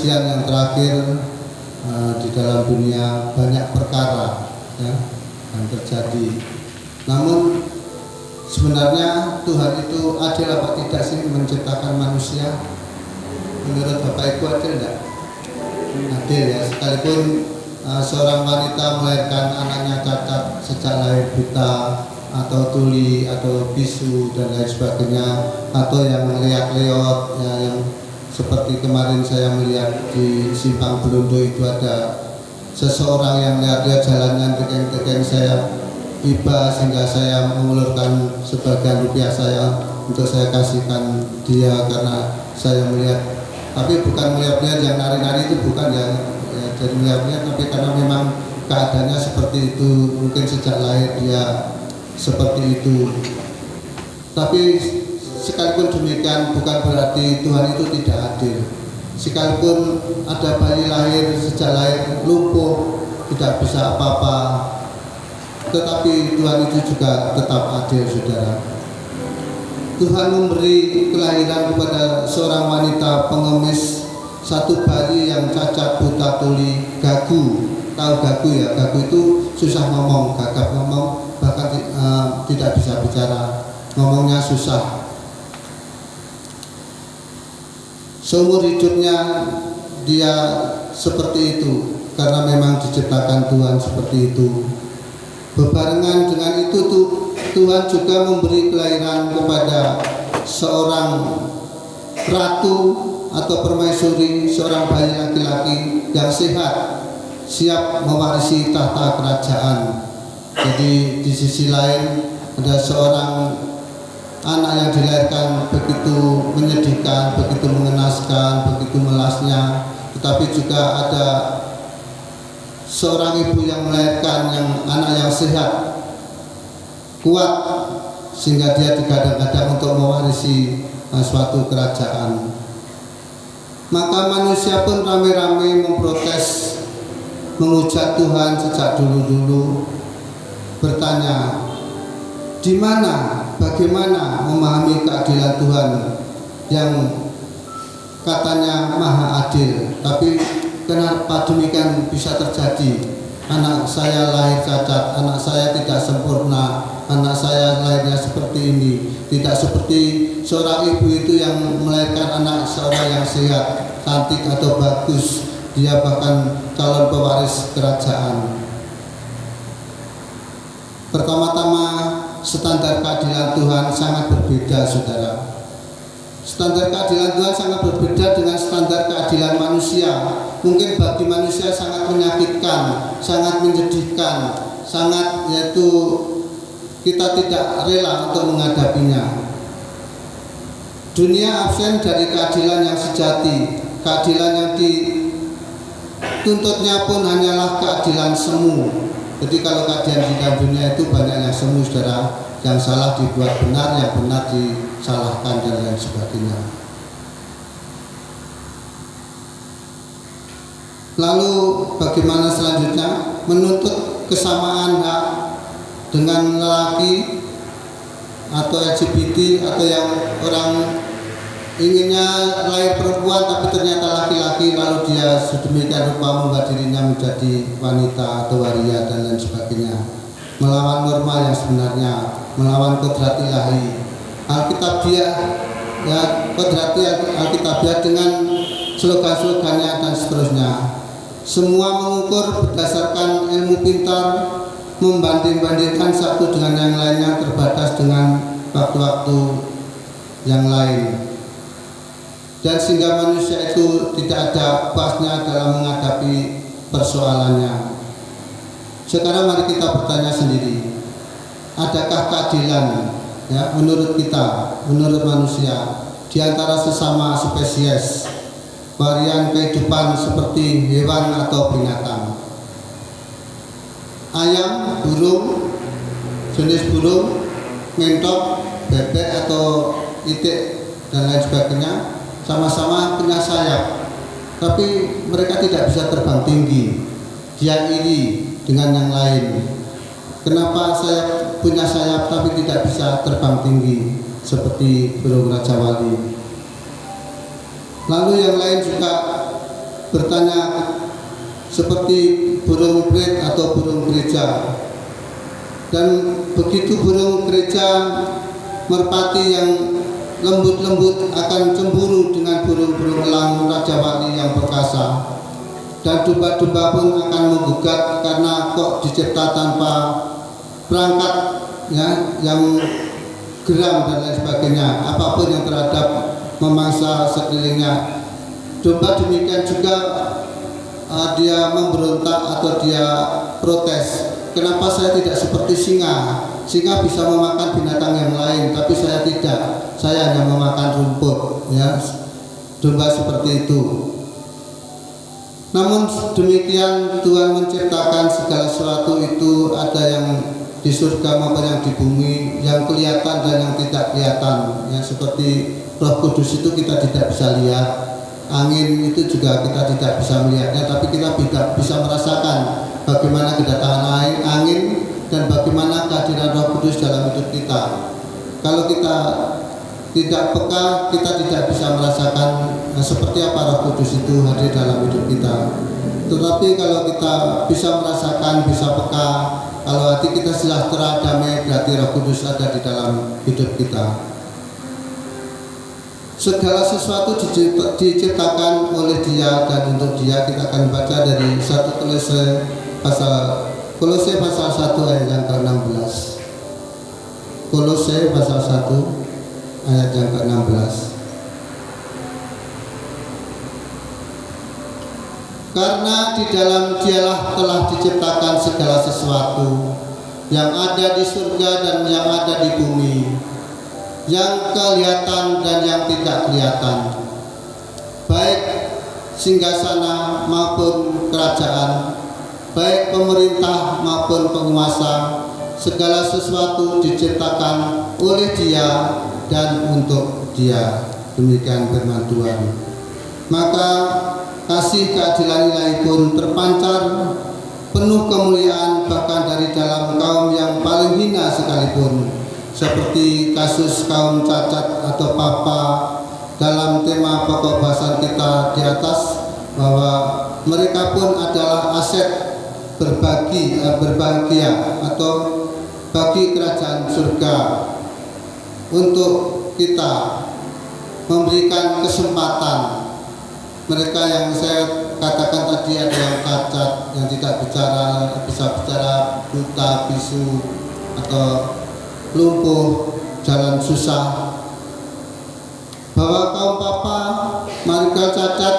ujian yang terakhir di dalam dunia banyak perkara ya, yang terjadi. Namun sebenarnya Tuhan itu adil apa tidak sih menciptakan manusia? Menurut Bapak Ibu adil tidak? Adil ya, sekalipun seorang wanita melahirkan anaknya cacat sejak lahir, buta atau tuli atau bisu dan lain sebagainya, atau yang leak-leot ya, yang seperti kemarin saya melihat di Simpang Belondo itu ada seseorang yang lihat jalannya tekeng-tekeng, saya iba sehingga saya mengulurkan sebagian rupiah saya untuk saya kasihkan dia karena saya melihat, tapi bukan melihat yang nari-nari itu bukan ya, jadi melihatnya tapi karena memang keadaannya seperti itu, mungkin sejak lahir dia seperti itu. Tapi sekalipun demikian bukan berarti Tuhan itu tidak adil. Sekalipun ada bayi lahir sejak lahir lumpuh, tidak bisa apa-apa, tetapi Tuhan itu juga tetap adil, saudara. Tuhan memberi kelahiran kepada seorang wanita pengemis satu bayi yang cacat, buta, tuli, gagu. Tahu gagu ya? Gagu itu susah ngomong, gagap ngomong, bahkan tidak bisa bicara, ngomongnya susah. Seumur hidupnya dia seperti itu karena memang diciptakan Tuhan seperti itu. Bebarengan dengan itu Tuhan juga memberi kelahiran kepada seorang ratu atau permaisuri, seorang bayi laki-laki yang sehat, siap mewarisi tahta kerajaan. Jadi di sisi lain ada seorang anak yang dilahirkan begitu menyedihkan, begitu mengenaskan, begitu melasnya, tetapi juga ada seorang ibu yang melahirkan yang anak yang sehat, kuat, sehingga dia digadang-gadang untuk mewarisi suatu kerajaan. Maka manusia pun rame-rame memprotes, menghujat Tuhan sejak dulu-dulu, bertanya, di mana, bagaimana memahami keadilan Tuhan yang katanya maha adil, tapi kenapa demikian bisa terjadi? Anak saya lahir cacat, anak saya tidak sempurna, anak saya lahirnya seperti ini, tidak seperti seorang ibu itu yang melahirkan anak seorang yang sehat, cantik atau bagus, dia bahkan calon pewaris kerajaan. Pertama-tama, standar keadilan Tuhan sangat berbeda, saudara. Standar keadilan Tuhan sangat berbeda dengan standar keadilan manusia. Mungkin bagi manusia sangat menyakitkan, sangat menyedihkan, sangat, yaitu kita tidak rela untuk menghadapinya. Dunia absen dari keadilan yang sejati. Keadilan yang dituntutnya pun hanyalah keadilan semu. Jadi kalau keadilan di dalam dunia itu banyak yang semu, saudara, yang salah dibuat benar, yang benar disalahkan dan lain sebagainya. Lalu bagaimana selanjutnya? Menuntut kesamaan hak dengan lelaki atau LGBT atau yang orang inginnya lahir perempuan tapi ternyata laki-laki, lalu dia sedemikian rupa membuat dirinya menjadi wanita atau waria dan lain sebagainya, melawan norma yang sebenarnya, melawan kodrat ilahi Alkitabiah ya, kodrat Alkitabiah dengan slogan-slogannya dan seterusnya. Semua mengukur berdasarkan ilmu pintar, membanding-bandingkan satu dengan yang lainnya, terbatas dengan waktu-waktu yang lain. Dan sehingga manusia itu tidak ada puasnya dalam menghadapi persoalannya. Sekarang mari kita bertanya sendiri, adakah keadilan ya menurut kita, menurut manusia di antara sesama spesies, varian kehidupan seperti hewan atau binatang? Ayam, burung, jenis burung, mentok, bebek atau itik dan lain sebagainya sama-sama punya sayap, tapi mereka tidak bisa terbang tinggi. Dia iri dengan yang lain. Kenapa saya punya sayap tapi tidak bisa terbang tinggi seperti burung Raja Wali? Lalu yang lain juga bertanya seperti burung prit atau burung gereja. Dan begitu burung gereja merpati yang lembut-lembut akan cemburu dengan burung-burung elang Raja Wali yang perkasa. Dan domba-domba pun akan menggugat karena kok dicipta tanpa perangkat ya, yang geram dan lain sebagainya, apapun yang terhadap memangsa sekelilingnya. Domba demikian juga dia memberontak atau dia protes. Kenapa saya tidak seperti singa? Singa bisa memakan binatang yang lain, tapi saya tidak. Saya hanya memakan rumput. Ya, domba seperti itu. Namun demikian Tuhan menciptakan segala sesuatu itu, ada yang di surga maupun yang di bumi, yang kelihatan dan yang tidak kelihatan. Ya, seperti Roh Kudus itu kita tidak bisa lihat, angin itu juga kita tidak bisa melihatnya, tapi kita bisa merasakan bagaimana kedatangan angin dan bagaimana kehadiran Roh Kudus dalam hidup kita. Kalau kita tidak peka, kita tidak bisa merasakan seperti apa Roh Kudus itu hadir dalam hidup kita. Tetapi kalau kita bisa merasakan, bisa peka, kalau hati kita sejahtera, damai, berarti Roh Kudus ada di dalam hidup kita. Segala sesuatu diciptakan oleh Dia dan untuk Dia. Kita akan baca dari 1 Kolose pasal 1 ayat yang ke-16. Kolose pasal 1 ayat yang ke-16. Karena di dalam Dialah telah diciptakan segala sesuatu yang ada di surga dan yang ada di bumi, yang kelihatan dan yang tidak kelihatan, baik singgasana maupun kerajaan, baik pemerintah maupun penguasa. Segala sesuatu diciptakan oleh Dia dan untuk Dia. Demikian firman Tuhan. Maka kasih keadilan ilahi pun terpancar penuh kemuliaan bahkan dari dalam kaum yang paling hina sekalipun, seperti kasus kaum cacat atau papa dalam tema pokok bahasan kita di atas, bahwa mereka pun adalah aset berbahagia atau bagi kerajaan surga. Untuk kita memberikan kesempatan mereka yang saya katakan tadi, ada yang cacat, yang tidak bisa bicara, buta, bisu, atau lumpuh, jalan susah, bahwa kaum papa mereka cacat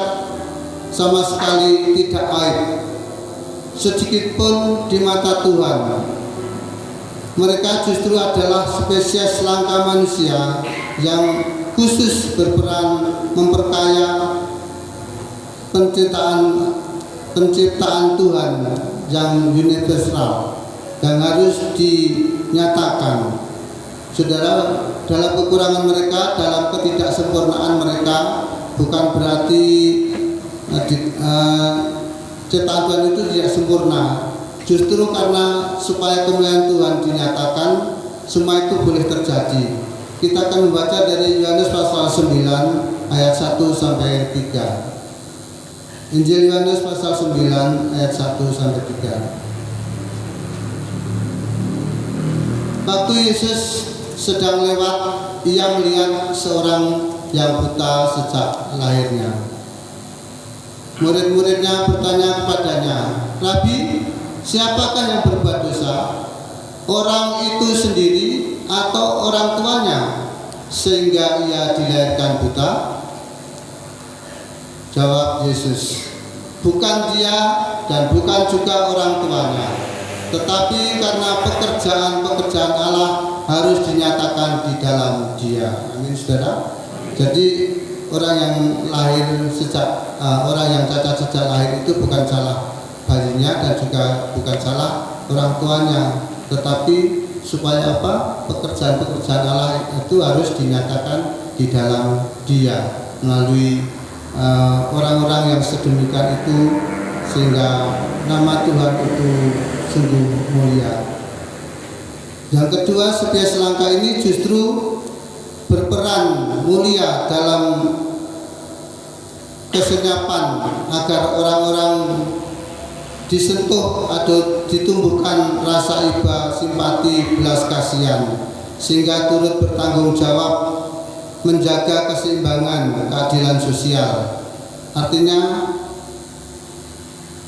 sama sekali tidak aib sedikit pun di mata Tuhan. Mereka justru adalah spesies langka manusia yang khusus berperan memperkaya penciptaan Tuhan yang universal, yang harus dinyatakan. Saudara, dalam kekurangan mereka, dalam ketidaksempurnaan mereka, bukan berarti ciptaan Tuhan itu tidak sempurna. Justru karena supaya kemuliaan Tuhan dinyatakan, semua itu boleh terjadi. Kita akan membaca dari Yohanes pasal 9 ayat 1 sampai 3. Injil Yohanes pasal 9 ayat 1 sampai 3. Waktu Yesus sedang lewat, Ia melihat seorang yang buta sejak lahirnya. Murid-muridnya bertanya kepadanya, "Rabi, siapakah yang berbuat dosa? Orang itu sendiri atau orang tuanya sehingga ia dilahirkan buta?" Jawab Yesus, "Bukan dia dan bukan juga orang tuanya, tetapi karena pekerjaan-pekerjaan Allah harus dinyatakan di dalam dia." Amin, saudara. Jadi orang yang lahir orang yang cacat sejak lahir itu bukan salah bayinya dan juga bukan salah orang tuanya, tetapi supaya apa? Pekerjaan-pekerjaan Allah itu harus dinyatakan di dalam dia melalui orang-orang yang sedemikian itu, sehingga nama Tuhan itu sungguh mulia. Yang kedua, spesies langka ini justru berperan mulia dalam kesenyapan agar orang-orang disentuh atau ditumbuhkan rasa iba, simpati, belas kasihan, sehingga turut bertanggung jawab menjaga keseimbangan keadilan sosial. Artinya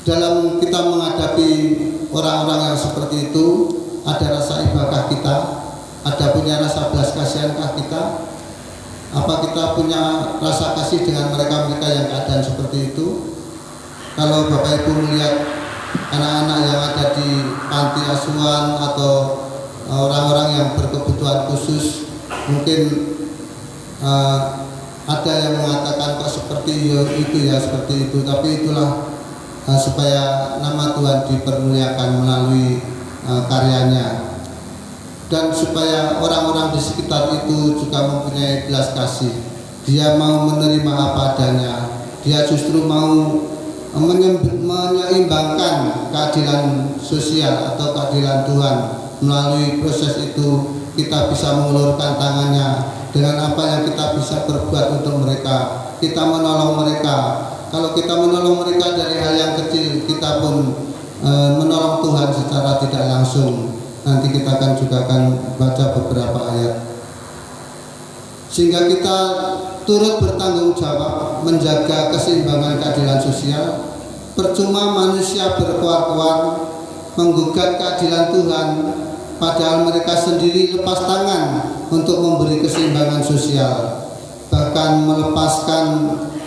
dalam kita menghadapi orang-orang yang seperti itu, ada rasa ibakah kita, ada punya rasa belas kasihankah kita, apa kita punya rasa kasih dengan mereka-mereka yang keadaan seperti itu. Kalau Bapak Ibu melihat anak-anak yang ada di panti asuhan atau orang-orang yang berkebutuhan khusus, mungkin ada yang mengatakan kok seperti itu ya, seperti itu, tapi itulah supaya nama Tuhan dipermuliakan melalui karyanya, dan supaya orang-orang di sekitar itu juga mempunyai belas kasih. Dia mau menerima apa adanya, dia justru mau menyeimbangkan keadilan sosial atau keadilan Tuhan. Melalui proses itu kita bisa mengulurkan tangannya dengan apa yang kita bisa berbuat untuk mereka. Kita menolong mereka. Kalau kita menolong mereka dari hal yang kecil, kita pun menolong Tuhan secara tidak langsung. Nanti kita juga akan baca beberapa ayat. Sehingga kita turut bertanggung jawab menjaga keseimbangan keadilan sosial. Percuma manusia berkuar-kuar menggugat keadilan Tuhan, padahal mereka sendiri lepas tangan untuk memberi keseimbangan sosial, bahkan melepaskan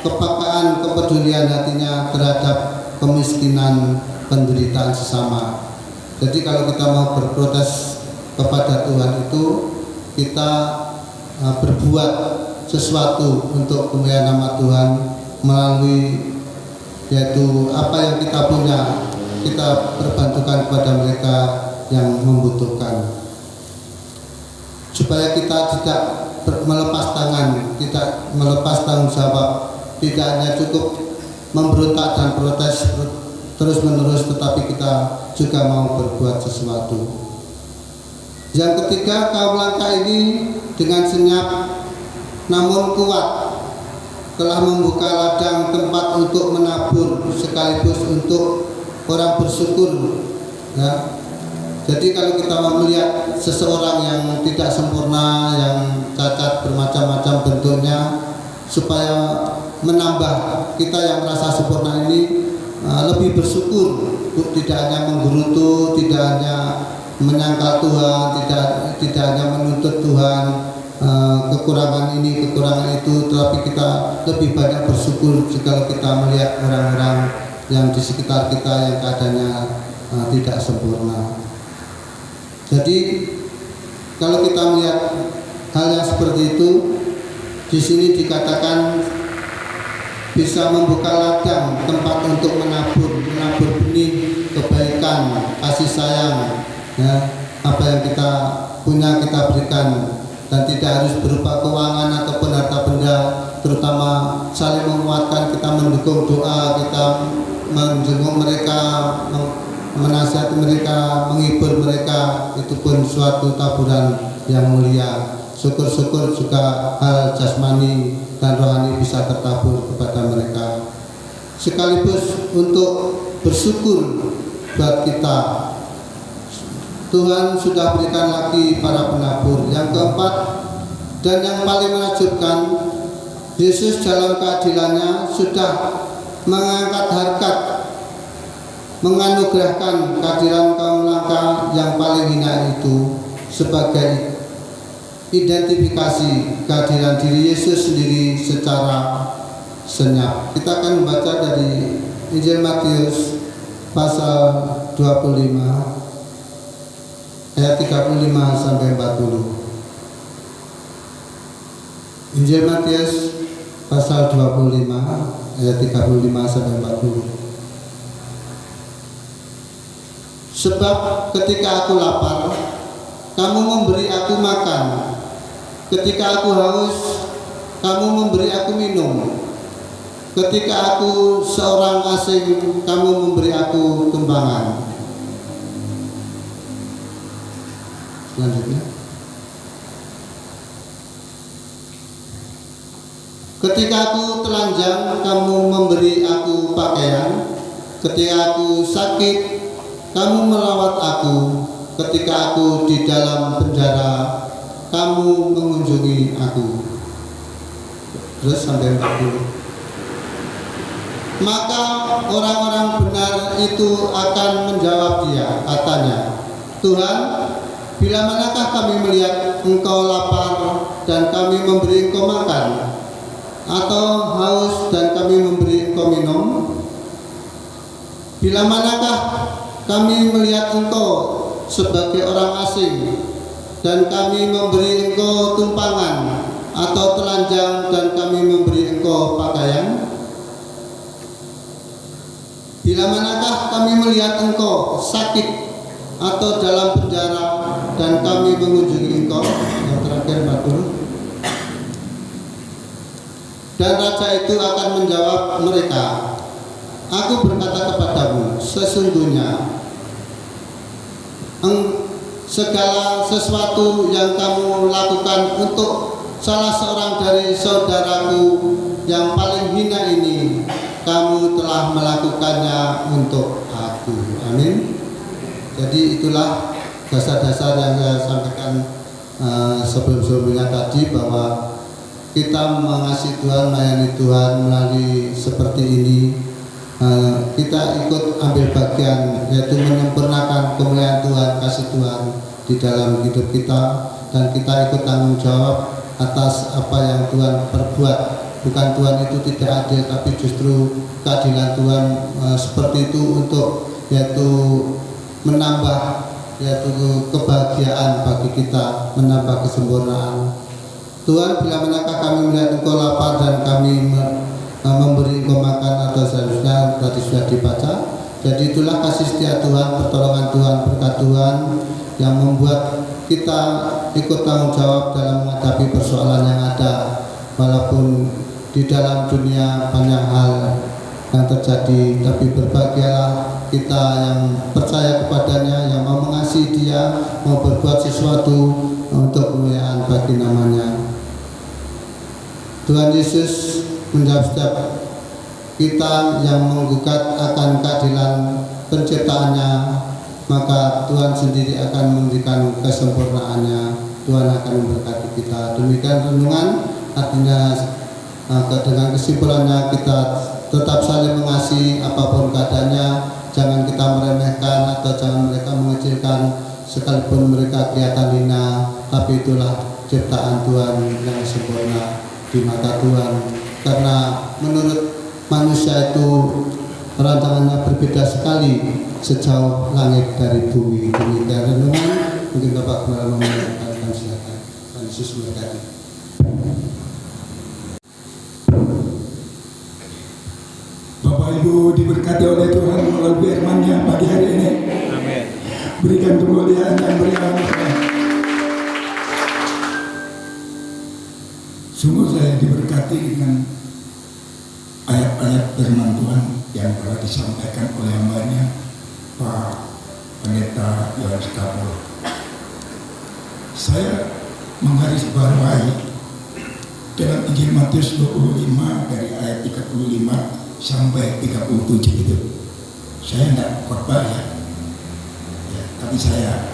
kepekaan kepedulian hatinya terhadap kemiskinan penderitaan sesama. Jadi kalau kita mau berprotes kepada Tuhan itu, kita berbuat sesuatu untuk kemuliaan nama Tuhan melalui, yaitu apa yang kita punya, kita berbantukan kepada mereka yang membutuhkan, supaya kita tidak melepas tangan, tidak melepas tanggung jawab, tidak hanya cukup memberontak dan protes terus menerus, tetapi kita juga mau berbuat sesuatu. Yang ketiga, kaum langka ini dengan senyap namun kuat telah membuka ladang tempat untuk menabur sekaligus untuk orang bersyukur, ya. Jadi kalau kita melihat seseorang yang tidak sempurna, yang cacat bermacam-macam bentuknya, supaya menambah kita yang merasa sempurna ini lebih bersyukur, tidak hanya menggerutu, tidak hanya menyangkal Tuhan, tidak hanya menuntut Tuhan kekurangan ini, kekurangan itu, tetapi kita lebih banyak bersyukur jika kita melihat orang-orang yang di sekitar kita yang keadaannya tidak sempurna. Jadi kalau kita melihat hal yang seperti itu, di sini dikatakan bisa membuka ladang tempat untuk menabur benih kebaikan, kasih sayang, ya. Apa yang kita punya kita berikan, dan tidak harus berupa keuangan ataupun harta benda, terutama saling menguatkan, kita mendukung doa, kita menjenguk mereka, menasihati mereka, menghibur mereka, itu pun suatu taburan yang mulia. Syukur-syukur juga hal jasmani dan rohani bisa tertabur kepada mereka, sekaligus untuk bersyukur buat kita. Tuhan sudah berikan lagi para penabur. Yang keempat dan yang paling menakjubkan, Yesus dalam keadilannya sudah mengangkat harkat, menganugerahkan kehadiran kaum langka yang paling hina itu sebagai identifikasi kehadiran diri Yesus sendiri secara senyap. Kita akan membaca dari Injil Matius pasal 25 ayat 35 sampai 40. Injil Matius pasal 25 ayat 35 sampai 40. Sebab ketika aku lapar, kamu memberi aku makan. Ketika aku haus, kamu memberi aku minum. Ketika aku seorang asing, kamu memberi aku tumpangan. Selanjutnya. Ketika aku telanjang, kamu memberi aku pakaian. Ketika aku sakit, kamu melawat aku. Ketika aku di dalam penjara, kamu mengunjungi aku. Terus sampai 40. Maka orang-orang benar itu akan menjawab dia, katanya, Tuhan, bila manakah kami melihat engkau lapar dan kami memberi engkau makan, atau haus dan kami memberi engkau minum? Bila manakah kami melihat engkau sebagai orang asing dan kami memberi engkau tumpangan, atau telanjang dan kami memberi engkau pakaian? Bila manakah kami melihat engkau sakit atau dalam penjara dan kami mengunjungi engkau? Yang terakhir 40. Dan raja itu akan menjawab mereka, aku berkata kepadamu, sesungguhnya segala sesuatu yang kamu lakukan untuk salah seorang dari saudaraku yang paling hina ini, kamu telah melakukannya untuk aku. Amin. Jadi itulah dasar-dasar yang saya sampaikan sebelum-sebelumnya tadi, bahwa kita mengasihi Tuhan, melayani Tuhan melalui seperti ini. Kita ikut ambil bagian, yaitu menyempurnakan kemuliaan Tuhan, kasih Tuhan di dalam hidup kita, dan kita ikut tanggung jawab atas apa yang Tuhan perbuat. Bukan Tuhan itu tidak adil, tapi justru keadilan Tuhan seperti itu untuk yaitu menambah yaitu kebahagiaan bagi kita, menambah kesempurnaan. Tuhan, bila manakah kami melihat engkau lapar dan kami memberi engkau makan, atau seharusnya tadi sudah dibaca. Jadi itulah kasih setia Tuhan, pertolongan Tuhan, berkat Tuhan yang membuat kita ikut tanggung jawab dalam menghadapi persoalan yang ada. Walaupun di dalam dunia banyak hal yang terjadi, tapi berbahagialah kita yang percaya kepadanya, yang mau mengasihi Dia, mau berbuat sesuatu untuk kemuliaan bagi namanya. Tuhan Yesus menjawab setiap kita yang menggugat akan keadilan penciptaannya, maka Tuhan sendiri akan memberikan kesempurnaannya. Tuhan akan memberkati kita. Demikian renungan, artinya dengan kesimpulannya kita tetap saling mengasihi apapun keadaannya. Jangan kita meremehkan atau jangan mereka mengecilkan sekalipun mereka kelihatan hina, tapi itulah ciptaan Tuhan yang sempurna di mata Tuhan. Karena menurut manusia itu rancangannya berbeda sekali sejauh langit dari bumi. Demikian renungan, mungkin Bapak Gembala memperkenalkan, silakan. Tuhan Yesus memberkati. Bapak Ibu diberkati oleh Tuhan melalui firman-Nya pagi hari ini. Amin. Berikan kemuliaan dan berikan sungguh saya diberkati dengan ayat-ayat firman Tuhan yang telah disampaikan oleh hamba-Nya Pak Pendeta Yohanes Kapol. Saya menggarisbawahi dalam Injil Matius 25 dari ayat 35 sampai 37 itu. Saya tidak khotbah ya, tapi saya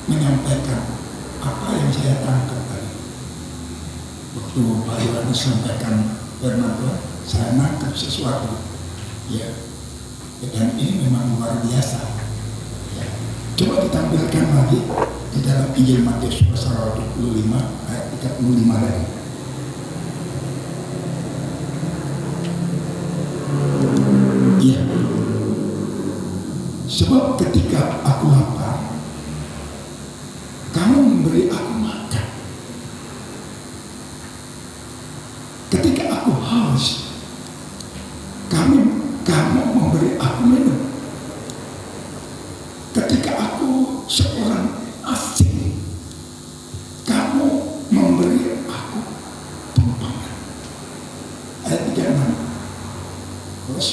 menyampaikan apa yang saya tangkap tadi. Waktu Pak Yohanes sampaikan firman Tuhan, saya nangkap sesuatu. Ya, dan ini memang luar biasa. Ya. Coba ditampilkan lagi di dalam Injil Matius pasal 25 ayat 35 tadi. Iya. Sebab ketika aku lapar, kamu memberi aku makan. Ketika aku haus, kamu memberi aku minum. Ketika aku seorang asing, kamu memberi aku tumpangan. Ayat 36. Terus,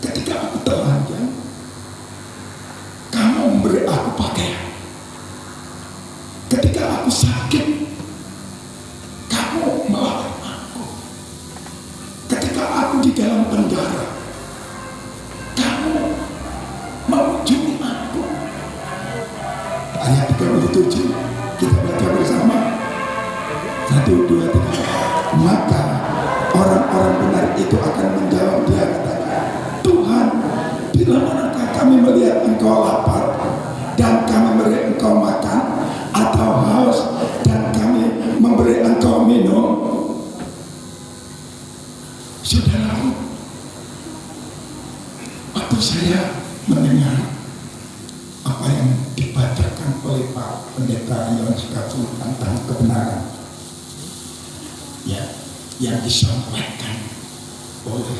ketika aku telanjang, kamu memberi aku pakaian. Ketika aku sakit, kamu melakukan ayat 37 kita baca bersama. 1, 2, 3. Maka orang-orang benar itu akan menjawab, dia katakan, Tuhan, bila manakah kami melihat engkau lapar dan kami memberi engkau makan, atau haus dan kami memberi engkau minum? Saudaraku, waktu saya mendengar apa yang dibacakan oleh Pak Pendeta Yohanes Kapsul tentang kebenaran, ya, yang disampaikan oleh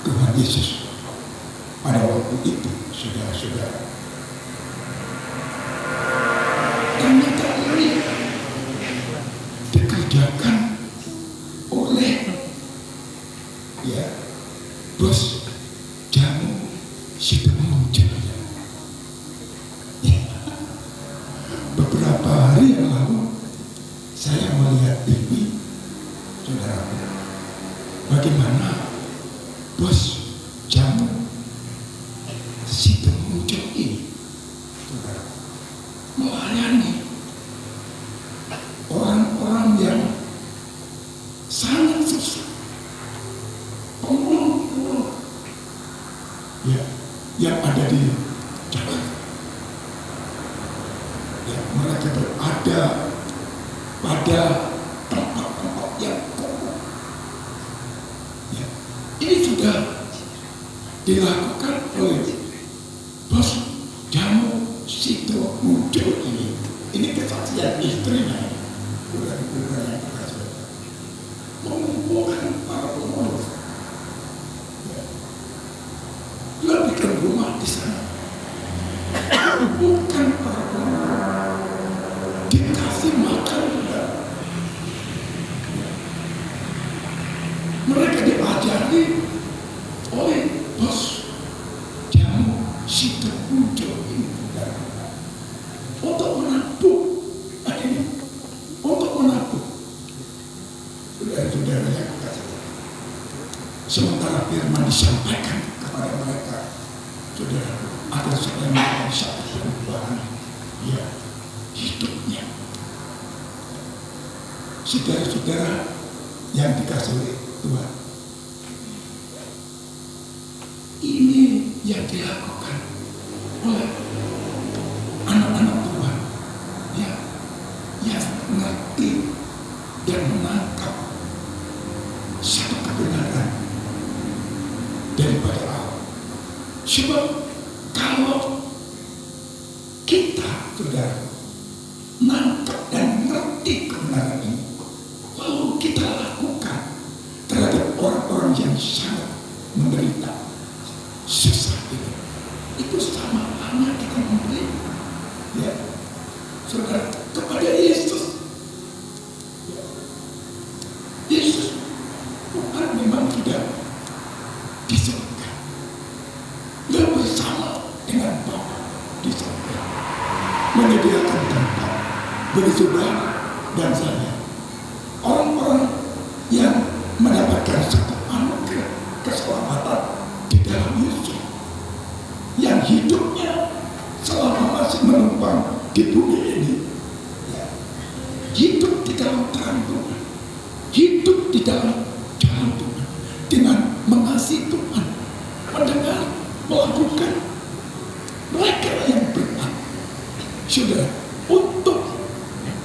Tuhan Yesus pada waktu itu, saudara-saudara, ternyata ini dikerjakan oleh, ya, bos jamu Sidomuncul. Beberapa hari yang lalu saya melihat TV, saudara, bagaimana bos jamu Sidomuncul ini, saudara, melayani orang-orang yang sangat susah, pemulung-pemulung, ya, yang ada di Jakarta. Ya, mereka berada pada tempat-tempat yang kumuh. Ya, ini sudah dilakukan oleh bos jamu Sidomuncul ini. Ini kesaksian istrinya, bukan yang berhasil mengumpulkan para pengurus. Ya, dia bikin rumah di sana, mengumpulkan para pengurus, dikasih makan juga. Ya. Mereka diajari oleh bos jamu Sidomuncul ini untuk menabung. Nah, ini untuk menabung. Saudara-saudara yang kasih, sementara firman disampaikan kepada mereka, saudara, ada sebenarnya satu perubahan, ya, hidupnya. Saudara-saudara yang dikasih oleh Tuhan, ini yang dilakukan oleh anak-anak Tuhan, ya, yang mengerti dan menangkap satu kebenaran daripada Allah. Sebab kalau kita, saudara, nangkap dan ngerti kebenaran ini, lalu kita lakukan terhadap orang-orang yang sangat menderita, susah ini, itu sama halnya kita memberi, ya, saudara, kepada Yesus. Ya. Yesus Tuhan memang sudah di surga, dia bersama dengan Bapa di surga, menyediakan tempat bagi saudara dan saya, orang-orang yang mendapatkan satu anugerah keselamatan di dalam Yesus, yang hidupnya selama masih menumpang di bumi ini, ya, hidup di dalam terang Tuhan, hidup di dalam jalan Tuhan, dengan mengasihi Tuhan, mendengar, melakukan, mereka yang berat, sudah untuk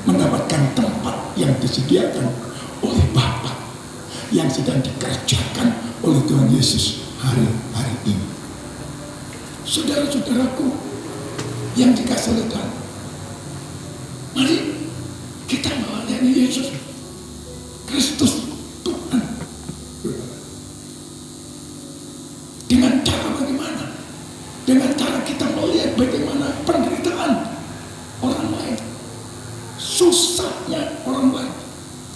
mendapatkan tempat yang disediakan oleh Bapa yang sedang dikerjakan oleh Tuhan Yesus hari-hari ini. Saudara-saudaraku yang dikasih oleh Tuhan, mari kita melayani Yesus Kristus Tuhan. Dengan cara bagaimana? Dengan cara kita melihat bagaimana penderitaan orang lain, susahnya orang lain,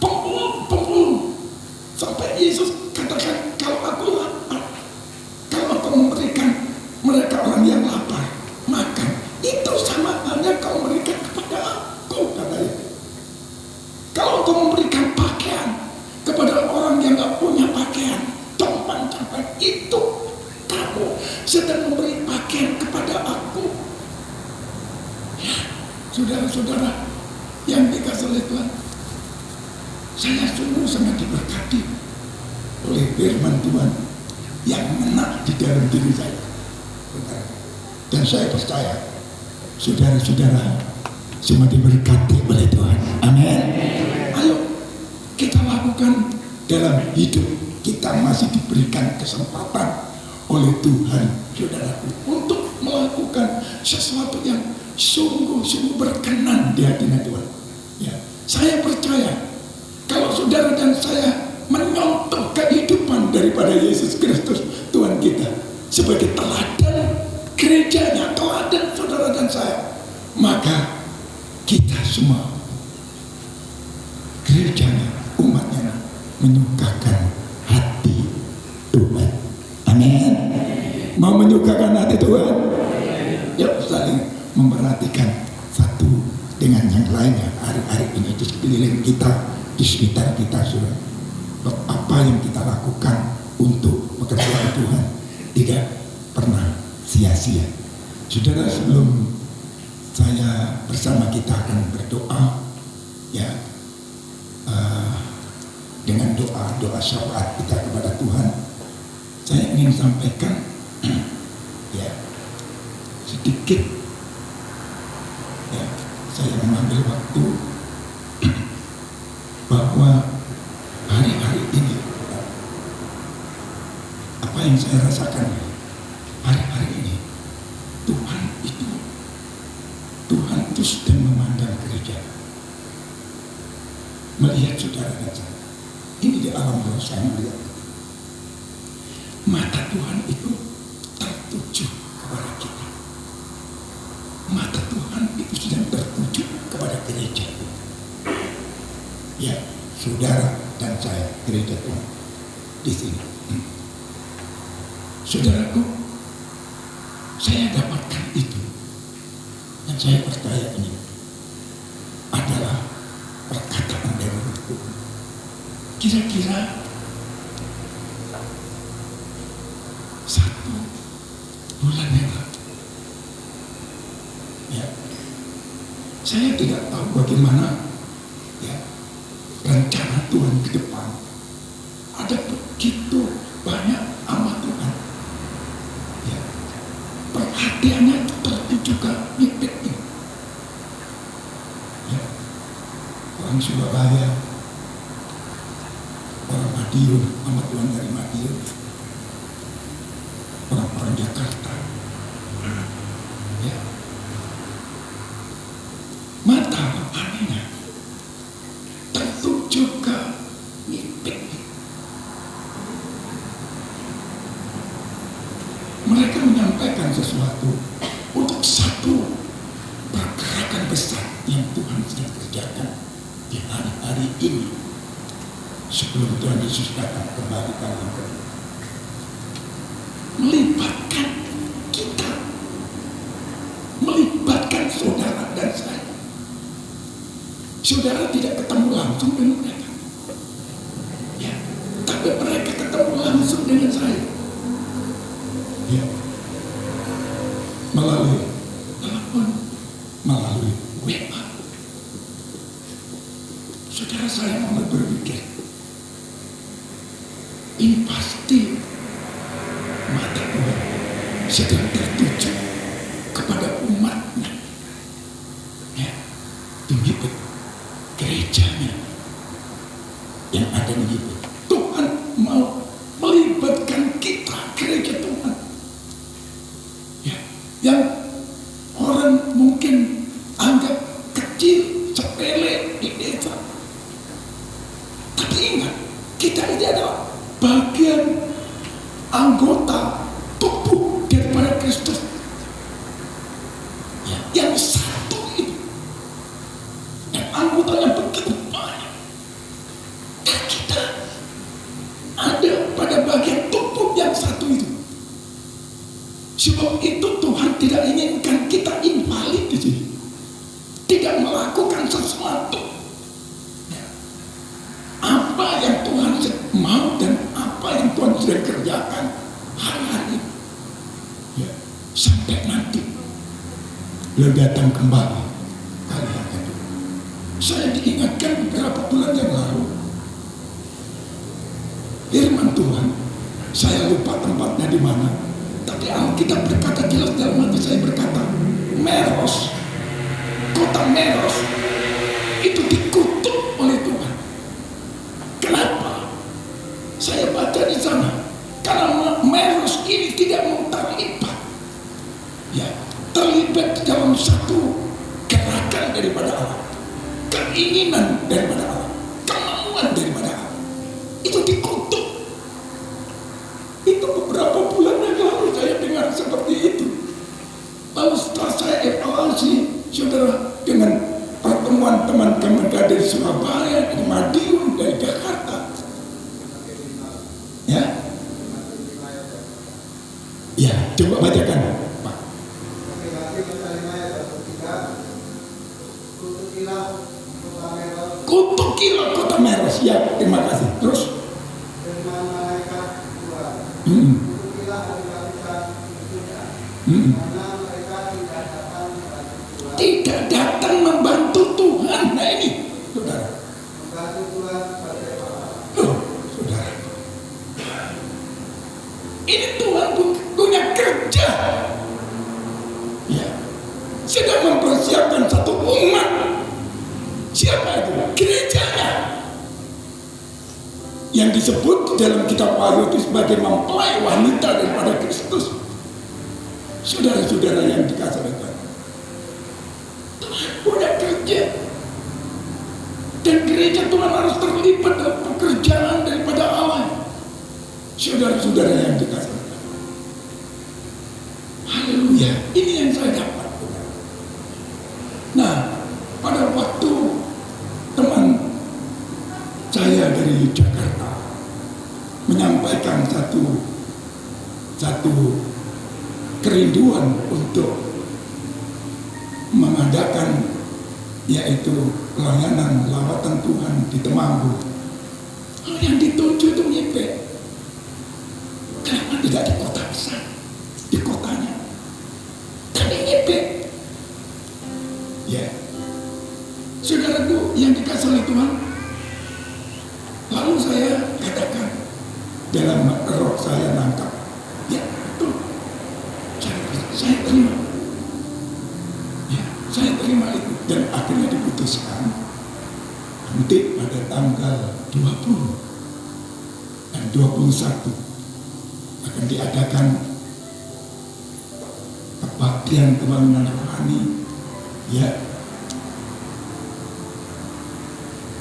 pemulung, sampai Yesus katakan, kalau aku lapar, kalau aku memberikan mereka orang yang lapar makan, itu sama halnya kau memberikan kepada aku, katanya. Kalau kau memberikan pakaian kepada orang yang gak punya pakaian, campan-campan, itu kamu sedang memberi pakaian kepada aku. Ya, Saudara-saudara yang dikasih oleh Tuhan, saya sungguh sangat diberkati oleh firman Tuhan yang mengena di dalam diri saya. Dan saya percaya saudara-saudara semua diberkati oleh Tuhan. Amin. Ayo kita lakukan dalam hidup. Kita masih diberikan kesempatan oleh Tuhan, saudaraku, untuk melakukan sesuatu yang sungguh-sungguh berkenan di hatinya Tuhan. Ya, saya percaya kalau saudara dan saya menyontoh kehidupan daripada Yesus Kristus Tuhan kita sebagai teladan gerejanya, teladan saudara dan saya, maka kita semua gerejanya, umatnya menyukakan hati Tuhan. Amin. Mau menyukakan hati Tuhan? Yuk saling memperhatikan satu dengan yang lainnya hari-hari ini di sekeliling kita, di sekitar kita, saudara. Apa yang kita lakukan untuk pekerjaan Tuhan tidak pernah sia-sia. Saudara, sebelum saya bersama kita akan berdoa, ya, dengan doa syafaat kita kepada Tuhan, saya ingin sampaikan ya sedikit, ya, saya mengambil waktu bahwa hari-hari ini apa yang saya rasakan hari-hari ini, Tuhan itu sedang memandang gereja, melihat saudara dan saya. Ini di alam roh saya melihat mata Tuhan itu tertuju kepada kita. Mata Tuhan itu sedang tertuju kepada gereja. Ya, saudara dan saya, gereja Tuhan di sini. Saudaraku, saya dapatkan itu, dan saya percaya ini adalah perkataan dari Roh Tuhan. Kira-kira 1 bulan yang lalu, ya, saya tidak tahu bagaimana, ya, rencana Tuhan ke depan. Ada begitu banyak amat Tuhan, ya, perhatiannya tertuju ke mimpi ini, ya, orang Surabaya, orang Madiun, amat Tuhan dari Madiun, orang-orang Jakarta, ya, mata rohaninya tertuju ke mimpi. Mereka menyampaikan sesuatu untuk satu pergerakan besar yang Tuhan sedang kerjakan di hari-hari ini sebelum Tuhan Yesus datang kembali kali yang kedua. Melibatkan kita, melibatkan saudara dan saya. Saudara tidak ketemu langsung dengan mereka, ya, tapi mereka ketemu langsung dengan saya, ya, melalui telepon, melalui WA. Saudara, saya mulai berpikir, ini pasti mata Tuhan sedang tertuju kepada umatnya, ya, di gerejanya yang ada di situ. Tuhan mau melibatkan kita, gereja Tuhan, ya, yang orang mungkin anggap kecil, sepele di desa. Tapi ingat, kita ini adalah bagian anggota tubuh daripada Kristus, ya, yang satu itu, dan anggotanya begitu banyak, dan kita ada pada bagian tubuh yang satu itu. Sebab itu Tuhan tidak inginkan kita invalid di sini, tidak melakukan sesuatu, ya, apa yang Tuhan mau dan apa yang Tuhan sudah kerjakan hari-hari, ya, sampai nanti beliau datang kembali Saya diingatkan beberapa bulan yang lalu, firman Tuhan, saya lupa tempatnya di mana, tapi Alkitab berkata jelas dalam hati saya, berkata, Meros, kota Meros itu dikutuk oleh Tuhan. Kenapa? Saya baca di sana, karena Meros ini tidak mau terlibat, ya, terlibat dalam satu gerakan daripada Allah, keinginan daripada Allah, kemauan daripada Allah, itu dikutuk. Itu beberapa bulan yang lalu saya dengar seperti itu. Lalu setelah saya evaluasi, saudara, dengan pertemuan teman-teman dari Surabaya, dari Madiun, dari Jakarta, ya, ya, coba bacakan, Pak. Kutukilah kota Meros, ya, terima kasih. Terus, tidak datang membantu Tuhan. Nah ini, saudara. Loh, saudara. Ini Tuhan punya kerja. Ya, sedang mempersiapkan satu umat. Siapa itu? Gerejanya. Yang disebut dalam kitab Wahyu itu sebagai mempelai wanita daripada Kristus. Saudara-saudara yang dikasih oleh Tuhan, Tuhan punya kerja, dan gereja Tuhan harus terlibat dalam pekerjaan daripada Allah. Saudara-saudara yang dikasih oleh Tuhan, haleluya, ini yang saya dapat. Nah, pada waktu teman saya dari Jakarta menyampaikan satu kerinduan untuk mengadakan, yaitu pelayanan lawatan Tuhan di Temanggung. Yang dituju itu Nyepe. Kenapa tidak di kota besar, di kotanya? Tapi Nyepe. Ya, saudaraku yang dikasih oleh Tuhan. Lalu saya katakan dalam roh saya nangkap, ya betul, saya terima, ya saya terima itu, dan akhirnya diputuskan nanti pada tanggal 20 dan 21 akan diadakan kebaktian pembangunan rohani, ya,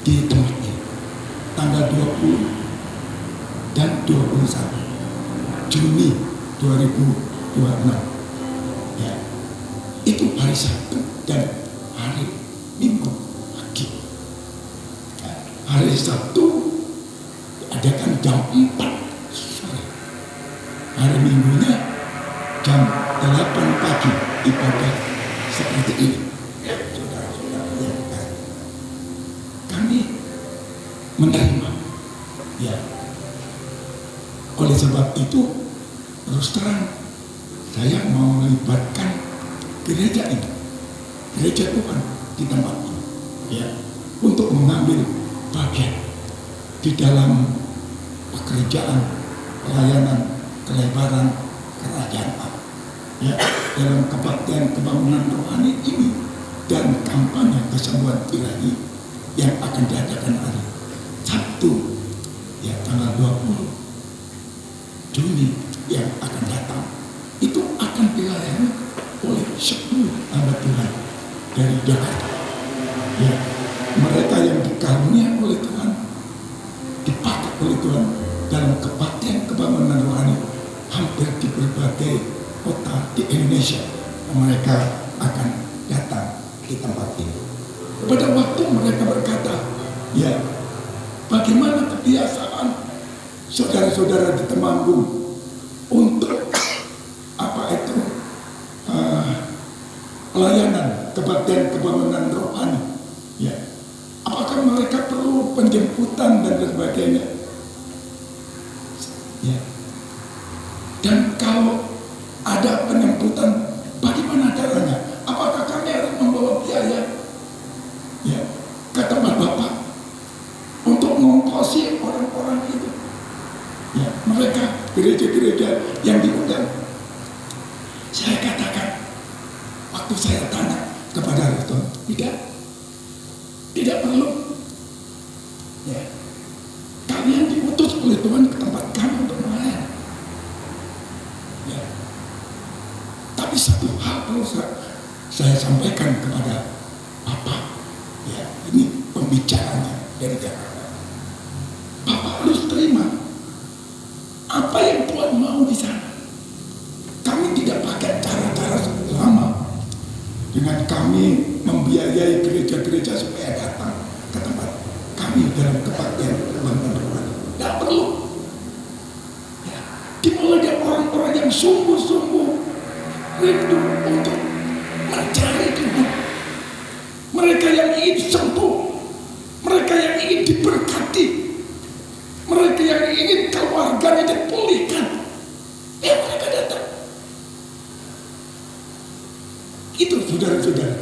di tempat ini tanggal 20 dan 21 Juni 2026, ya, itu hari Sabtu dan hari Minggu pagi. Ya, hari Sabtu diadakan jam 4 sore, hari Minggunya jam 8 pagi, ibadah seperti ini. Ya, saudara-saudara yang kasih, kami menerima, ya. Oleh sebab itu, terus terang, saya mau melibatkan gereja ini, gereja Tuhan di tempat ini, ya, untuk mengambil bagian di dalam pekerjaan pelayanan kelebaran kerajaan Allah, ya, dalam kebaktian pembangunan rohani ini dan kampanye kesembuhan ilahi yang akan diadakan hari Sabtu, ya, tanggal 20 Juni yang akan datang. Itu akan dilayani oleh 10 hamba Tuhan dari Jakarta, ya, mereka yang dikaruniai oleh Tuhan, dipakai oleh Tuhan dalam kebaktian kebangunan rohani hampir di berbagai kota di Indonesia. Mereka akan datang di tempat ini. Pada waktu mereka berkata, ya, bagaimana kebiasaan saudara-saudara di Temanggung untuk apa itu pelayanan kebaktian kebangunan rohani, ya, apakah mereka perlu penjemputan dan sebagainya, ya, dan kalau ada penjemputan bagaimana caranya, apakah kami harus membawa biaya, ya, Tidak perlu. Ya. Kalian diutus oleh Tuhan ke tempat kami untuk melayani. Ya. Tapi satu hal perlu saya sampaikan kepada Bapak. Ya, ini pembicaranya dari Jakarta. Bapak harus terima apa yang Tuhan mau di sana. Kami tidak pakai cara-cara lama dengan kami membiayai gereja-gereja supaya datang ke tempat kami dalam kebaktian Tuhan berdoa. Tidak perlu. Ya. Dimulai dari orang-orang yang sungguh-sungguh rindu untuk mencari Tuhan. Mereka yang ingin sembuh, mereka yang ingin diberkati, mereka yang ingin keluarganya dipulihkan. Ya, mereka datang. Itu saudara-saudara.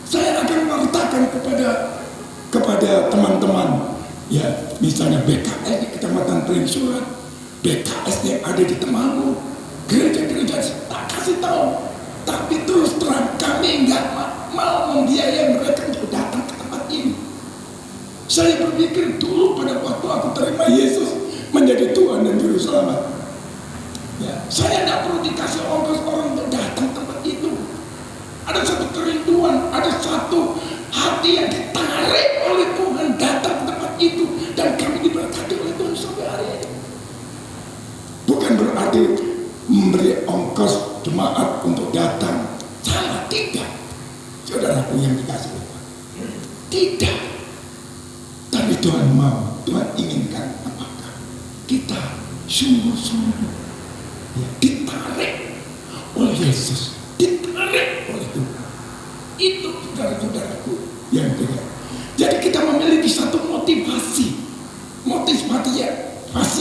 Saya akan mengatakan kepada teman-teman, ya, misalnya BKS di Kecamatan Pringsurat, BKS yang ada di Temanggung, gereja-gereja tak kasih tahu. Tapi terus terang kami nggak mau membiayai mereka untuk datang ke tempat ini. Saya berpikir dulu pada waktu aku terima Yesus menjadi Tuhan dan Juru Selamat. Ya, saya tidak perlu dikasih ongkos orang untuk datang ke tempat itu. Ada satu kerinduan, ada satu hati yang ditarik oleh Tuhan datang ke tempat itu, dan kami diberkati oleh Tuhan sampai hari ini. Bukan berarti memberi ongkos jemaat untuk datang. Salah, tidak. Saudaraku yang dikasih Tuhan, tidak. Tapi Tuhan mau, Tuhan inginkan apakah kita sungguh-sungguh, ya, ditarik oleh Yesus, ditarik oleh Tuhan. Itu saudara-saudaraku yang tidak. Jadi kita memiliki satu motivasi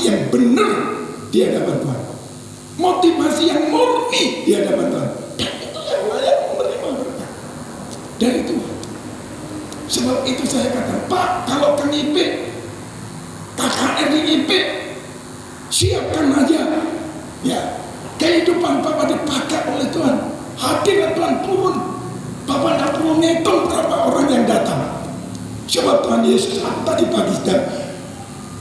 yang benar di hadapan Tuhan, motivasi yang murni di hadapan Tuhan, dan itu yang layak menerima berkat dari Tuhan. Sebab itu saya katakan, Pak, kalau ke Ngipik, KKR di Ngipik, siapkan aja, ya, kehidupan Bapak dipakai oleh Tuhan, hadirat Tuhan turun. Bapak tidak perlu ngitung berapa orang yang datang. Sebab Tuhan Yesus tadi pagi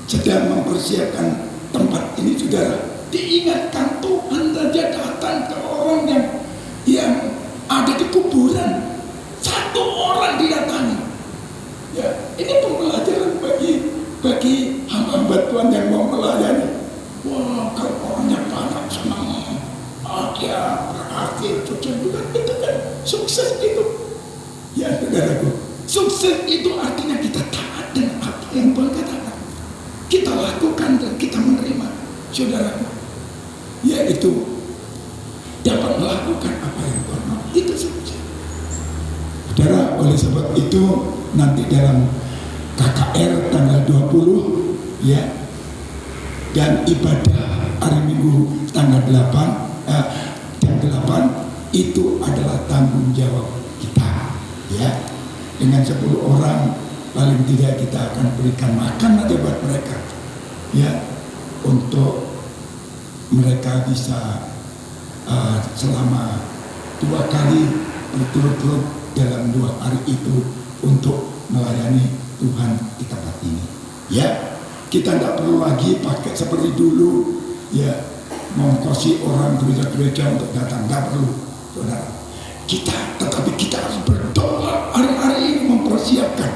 sedang mempersiapkan tempat ini, saudara. Diingatkan Tuhan saja datang ke orang yang ada di kuburan. Satu orang didatangi. Ya, ini pembelajaran bagi hamba Tuhan yang mau melayani. Wah, kalau orangnya banyak senang, dia berhasil, sukses, itu kan sukses itu. Ya, saudaraku, sukses itu artinya kita taat dengan apa yang Tuhan katakan. Kita lakukan dan kita menerima, saudaraku. Yaitu dapat melakukan apa yang Tuhan mau. Itu sukses. Saudara, oleh sebab itu nanti dalam KKR tanggal 20, ya, dan ibadah hari Minggu tanggal 8 itu adalah tanggung jawab kita, ya. Dengan 10 orang paling tidak kita akan berikan makan aja buat mereka, ya, untuk mereka bisa selama 2 kali berturut-turut dalam 2 hari itu untuk melayani Tuhan di tempat ini, ya. Kita tidak perlu lagi pakai seperti dulu, ya, mengongkosi orang gereja-gereja untuk datang, tidak perlu, saudara. Tetapi kita harus berdoa hari-hari ini mempersiapkan.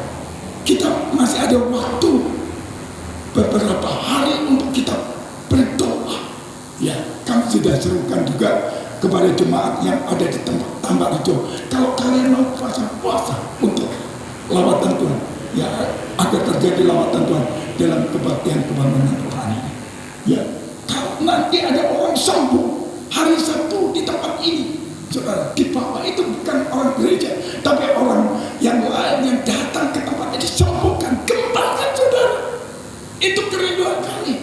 Kita masih ada waktu beberapa hari untuk kita berdoa. Ya, kami sudah serukan juga kepada jemaat yang ada di tempat Tambak Rejo. Kalau kalian mau puasa untuk lawatan Tuhan, ya, agar terjadi lawatan Tuhan dalam kebaktian kebangunan Tuhan ini. Ya, kalau nanti ada orang sembuh hari Sabtu di tempat ini, saudara, di bawah itu bukan orang gereja, tapi orang yang lain yang datang ke tempat ini disembuhkan, kembangkan, saudara. Itu kerinduan kami.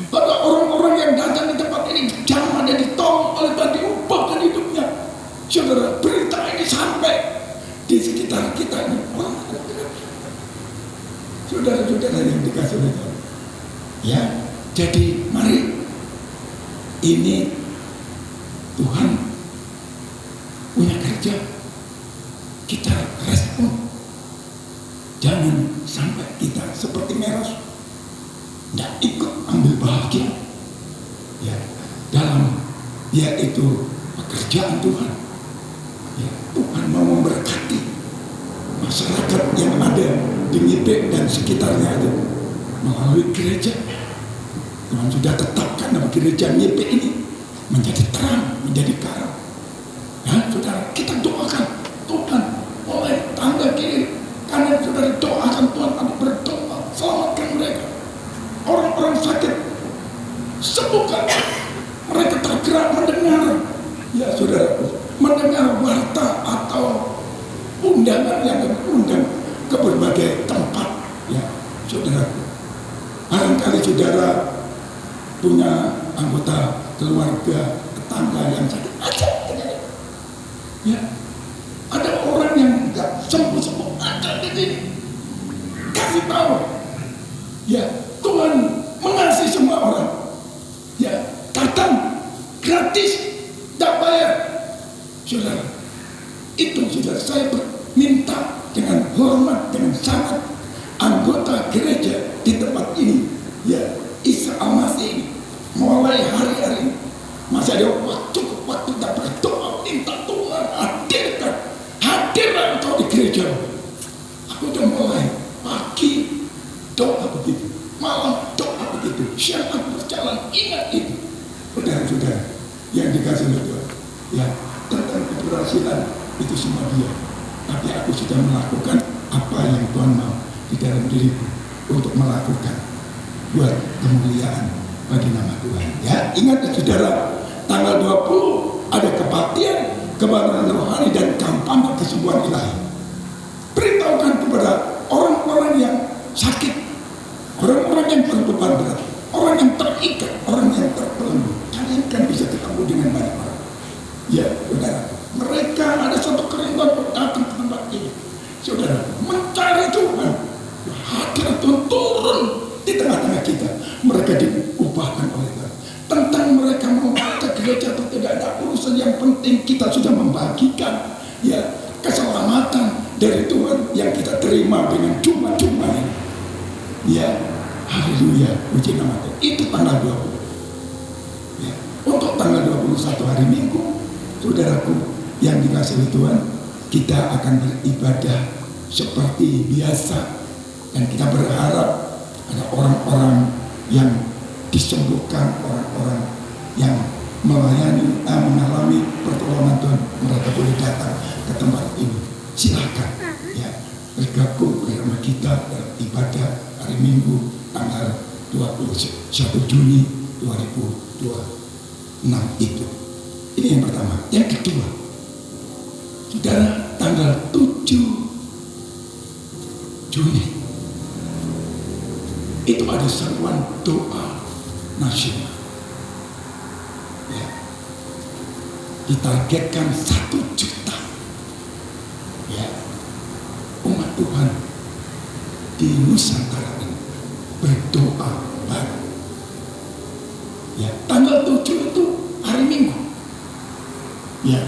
Pada orang-orang yang datang di tempat ini jamah dan ditolong oleh Tuhan, diubahkan hidupnya. Saudara, berita ini sampai di sekitar kita ini. Saudara-saudara yang dikasih oleh Tuhan, ya, jadi mari, ini Tuhan punya kerja, kita pun. Jangan sampai kita seperti Meros, tidak ikut ambil bahagia ya dalam yaitu pekerjaan Tuhan. Ya, Tuhan mau memberkati masyarakat yang ada di Mipek dan sekitarnya itu melalui gereja. Tuhan sudah tetapkan nama gereja Mipek ini menjadi terang, menjadi karang. Ya, saudara, kita doakan Tuhan mulai tangga kiri kanan, saudara doakan Tuhan, kami berdoa selamatkan mereka. Orang-orang sakit sembuhkan. Mereka tergerak mendengar, ya saudara, mendengar warta atau undangan yang diundang ke berbagai tempat. Ya saudara, barangkali saudara punya anggota keluarga, tetangga yang sakit, ajak ya. Ada orang yang nggak sembuh-sembuh, ada di sini. Kasih tahu, ya Tuhan mengasihi semua orang. Ya datang gratis, tidak bayar. Saudara, itu saudara, saya minta dengan hormat, dengan sangat anggota gereja di tempat ini, ya Isa Al-Masih ini, mulai hari-hari ini masih ada waktu kita berdoa, minta Tuhan hadirlah engkau di gereja. Aku udah mulai pagi doa begitu, malam doa begitu, siang aku berjalan, ingat itu. Saudara-saudara yang dikasih oleh Tuhan, ya tentang keberhasilan itu semua dia, tapi aku sudah melakukan apa yang Tuhan mau di dalam diriku untuk melakukan buat kemuliaan bagi nama Tuhan. Ya ingat ya saudara, tanggal 20 ada kebaktian, kebangunan rohani dan kampanye kesembuhan ilahi. Beritahukan kepada orang-orang yang sakit, orang-orang yang berbeban berat, orang yang terikat, orang yang terbelenggu. Kalian kan bisa ketemu dengan banyak orang. Ya saudara, mereka ada satu kerinduan untuk datang ke tempat ini. Saudara, mencari Tuhan. Hadir Tuhan turun di tengah-tengah kita. Mereka diubahkan oleh Tuhan. Tentang mereka mau ke gereja atau tidak ada urusan, yang penting kita sudah membagikan ya keselamatan dari Tuhan yang kita terima dengan cuma-cuma ini. Ya, haleluya, puji nama Tuhan. Itu tanggal 20. Ya, untuk tanggal 21 hari Minggu, saudaraku yang dikasihi Tuhan, kita akan beribadah seperti biasa, dan kita berharap ada orang-orang yang disembuhkan, orang-orang yang mengalami pertolongan Tuhan, mereka boleh datang ke tempat ini. Silakan ya bergabung bersama kita dalam ibadah hari Minggu tanggal 21 Juni 2026 itu. Ini yang pertama. Yang kedua, saudara, tanggal 7 Juni itu ada seruan doa nasional. Ya. Ditargetkan 1 juta ya umat Tuhan di Nusantara ini berdoa bareng. Ya, tanggal 7 itu hari Minggu. Ya,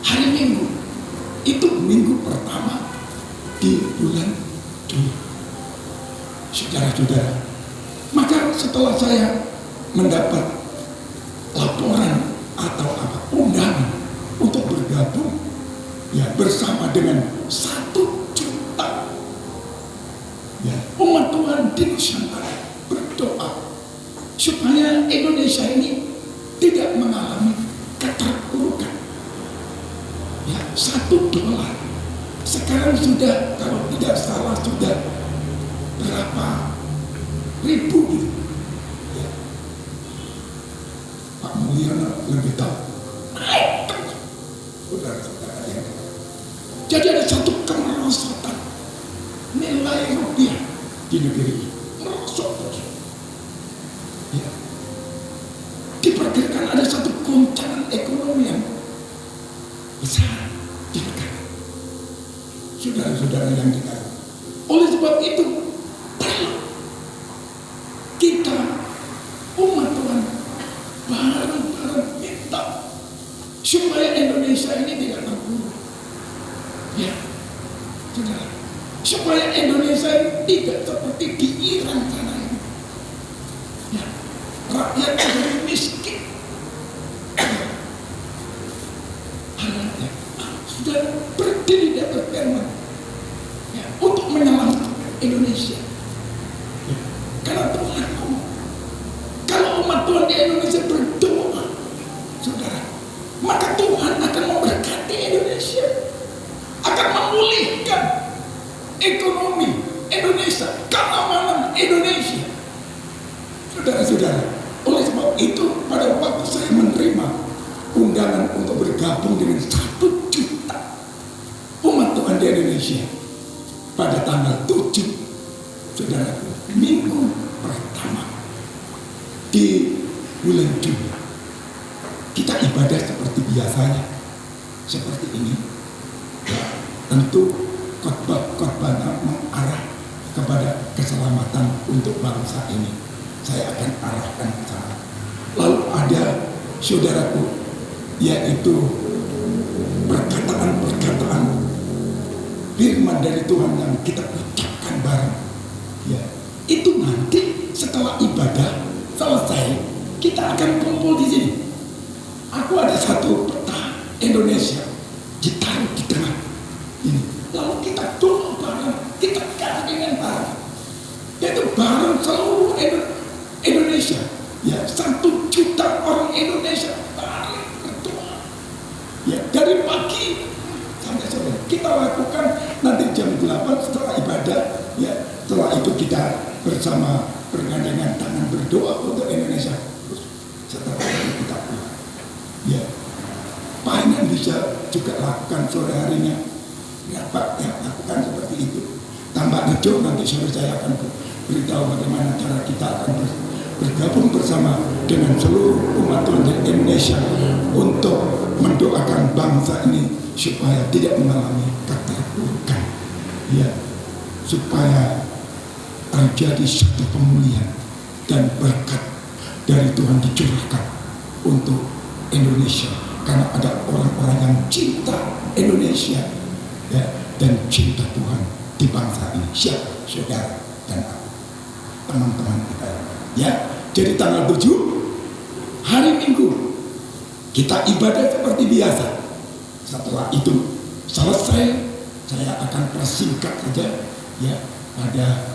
hari Minggu itu minggu pertama di bulan Juni. Saudara-saudara, maka setelah saya mendapat laporan atau undangan untuk bergabung ya bersama dengan 1 juta ya umat Tuhan di Nusantara berdoa supaya Indonesia ini tidak mengalami keterpurukan. Ya, $1 sekarang sudah, kalau tidak salah, sudah berapa ribu gitu. Ya. Pak Mulyono lebih tahu. Saudara-saudara yang jadi ada satu kemerosotan nilai rupiah di negeri ini, merosot terus. Ya. Diperkirakan ada satu goncangan ekonomi yang besar di negara. Saudara-saudara yang dikasih. Oleh sebab itu, kita umat Tuhan bareng-bareng minta supaya Indonesia ini tidak terpuruk. Ya, Saudara, supaya Indonesia ini tidak seperti di Iran sana ini. Ya, rakyat jadi miskin. Anaknya sudah berdiri di atas firman, ya, untuk menyelamatkan Indonesia. Ya, karena Tuhan ngomong, kalau umat Tuhan di Indonesia berdoa, saudara, maka Tuhan akan memberkati Indonesia, akan memulihkan ekonomi Indonesia, keamanan Indonesia. Saudara-saudara, oleh sebab itu pada waktu saya menerima undangan untuk bergabung dengan 1 juta umat Tuhan di Indonesia pada tanggal 7, saudara, minggu pertama di bulan Juni, kita ibadah seperti biasanya, seperti ini. Ya, tentu khotbah-khotbahnya mengarah kepada keselamatan untuk bangsa ini. Saya akan arahkan ke sana. Lalu ada, saudaraku, yaitu perkataan-perkataan firman dari Tuhan yang kita ucapkan bareng. Ya, itu nanti setelah ibadah selesai, kita akan kumpul di sini. Aku ada satu peta Indonesia ditaruh di tengah ini. Lalu kita doa bareng, kita gandengan bareng. Yaitu bareng seluruh Indonesia. Ya, 1 juta orang Indonesia bareng berdoa. Ya, dari pagi sampai sore kita lakukan. Nanti jam 8 setelah ibadah, ya, setelah itu kita bersama bergandengan tangan berdoa untuk Indonesia. Terus setelah itu kita pulang. Ya, Pak Inan bisa juga lakukan sore harinya. Ya Pak, ya, lakukan seperti itu. Tambah hijau nanti sore saya akan beritahu bagaimana cara kita akan bergabung bersama dengan seluruh umat Tuhan di Indonesia untuk mendoakan bangsa ini supaya tidak mengalami keterpurukan. Ya, supaya terjadi satu pemulihan dan berkat dari Tuhan dicurahkan untuk Indonesia, karena ada orang-orang yang cinta Indonesia, ya, dan cinta Tuhan di bangsa ini. Siapa? Saudara dan aku, teman-teman kita. Ya, jadi tanggal 7 hari Minggu kita ibadah seperti biasa. Setelah itu selesai, saya akan persingkat saja, ya, pada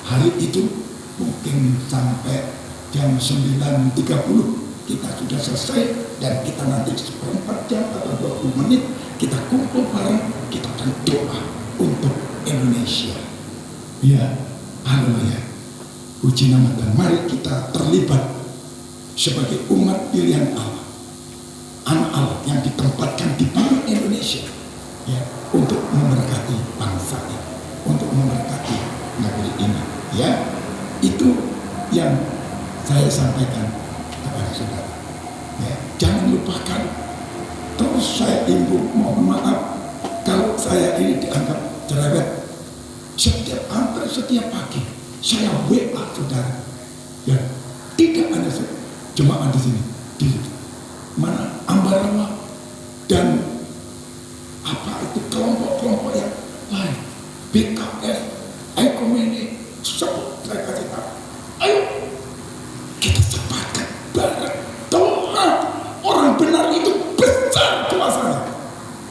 hari itu mungkin sampai jam 9.30 kita sudah selesai, dan kita nanti 1/4 jam atau 20 menit kita kumpul bareng, kita akan doa untuk Indonesia. Ya, haleluya, puji nama Tuhan. Mari kita terlibat sebagai umat pilihan Allah, anak Allah yang ditempatkan di bumi Indonesia, ya, untuk memberkati bangsa ini, untuk memberkati negeri ini. Ya, itu yang saya sampaikan kepada saudara. Ya, jangan lupakan. Terus saya imbau, mohon maaf kalau saya ini dianggap cerewet. Hampir setiap pagi saya WA saudara. Ya, tidak ada jemaah di sini, di mana Ambarawa dan apa itu kelompok-kelompok yang lain, BKS, Ekumene, sebut saya kasih tahu. Ayo kita sepakat bareng doa. Orang benar itu besar kuasanya.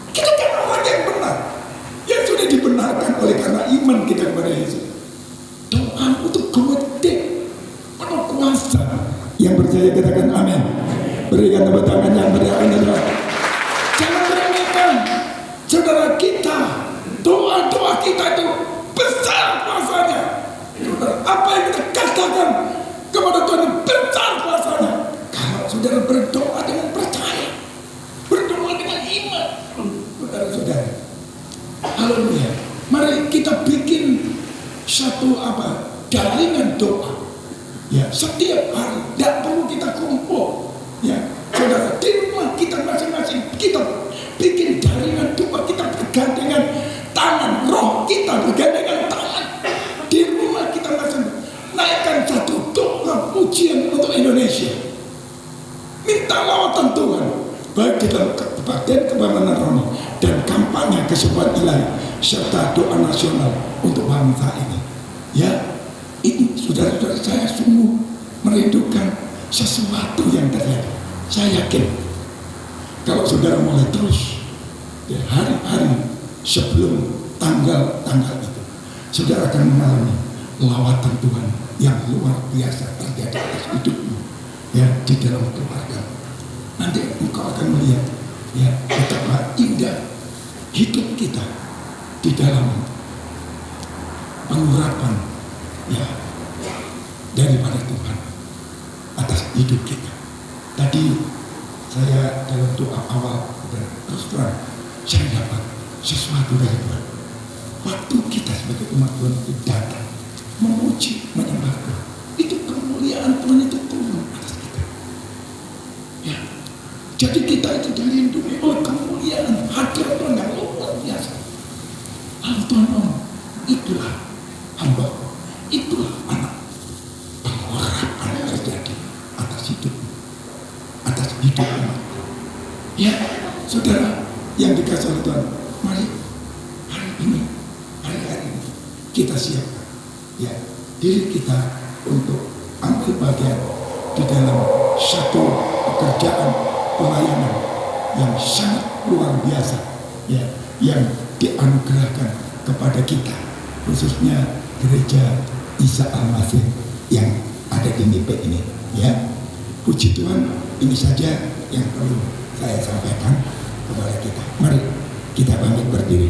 Kita kan orang yang benar, yang sudah dibenarkan oleh karena iman kita kepada Yesus. Doa itu gede, penuh kuasa. Yang percaya katakan amin. Berikan tepuk tangan yang meriah. Jangan remehkan, saudara kita. Doa-doa kita itu besar kuasanya. Apa yang kita katakan kepada Tuhan besar kuasanya. Kalau saudara berdoa dengan percaya, berdoa dengan iman, saudara-saudara, haleluya. Mari kita bikin satu jaringan doa. Ya, setiap hari, tidak perlu kita kumpul. Ya, saudara, di rumah kita masing-masing kita bikin jaringan doa, kita bergandengan tangan, roh kita bergandengan tangan. Di rumah kita masing-masing naikkan satu doa pujian untuk Indonesia. Minta lawatan Tuhan, baik di dalam kebaktian kebenaran rohani dan kampanye kesubuhan ilahi. serta doa nasional untuk bangsa ini. Ya, ini saudara-saudara, saya sungguh merindukan sesuatu yang terjadi. Saya yakin kalau saudara mulai terus ya, hari-hari sebelum tanggal-tanggal itu, saudara akan mengalami lawatan Tuhan yang luar biasa terjadi atas hidupmu ya, di dalam keluarga. Nanti engkau akan melihat ya betapa indah hidup kita di dalam pengurapan ya daripada Tuhan atas hidup kita. Tadi saya dalam doa awal dan terus terang saya dapat sesuatu dari Tuhan. Waktu kita sebagai umat Tuhan itu datang memuji, menyembah Tuhan, itu kemuliaan Tuhan itu turun atas kita. Ya, jadi kita itu dilindungi oleh kemuliaan hadirat Tuhan yang luar biasa. Lalu Tuhan ngomong, itulah hamba, itulah anak. Pengharapan yang terjadi atas hidupmu, atas hidup umat. Ya, saudara yang dikasih oleh Tuhan, mari hari ini kita siapkan ya diri kita untuk ambil bagian di dalam satu pekerjaan pelayanan yang sangat luar biasa ya, yang dianugerahkan kepada kita, khususnya gereja Isa Al-Masih yang ada di Nipe ini ya. Puji Tuhan, ini saja yang perlu saya sampaikan kepada kita. Mari kita bangkit berdiri.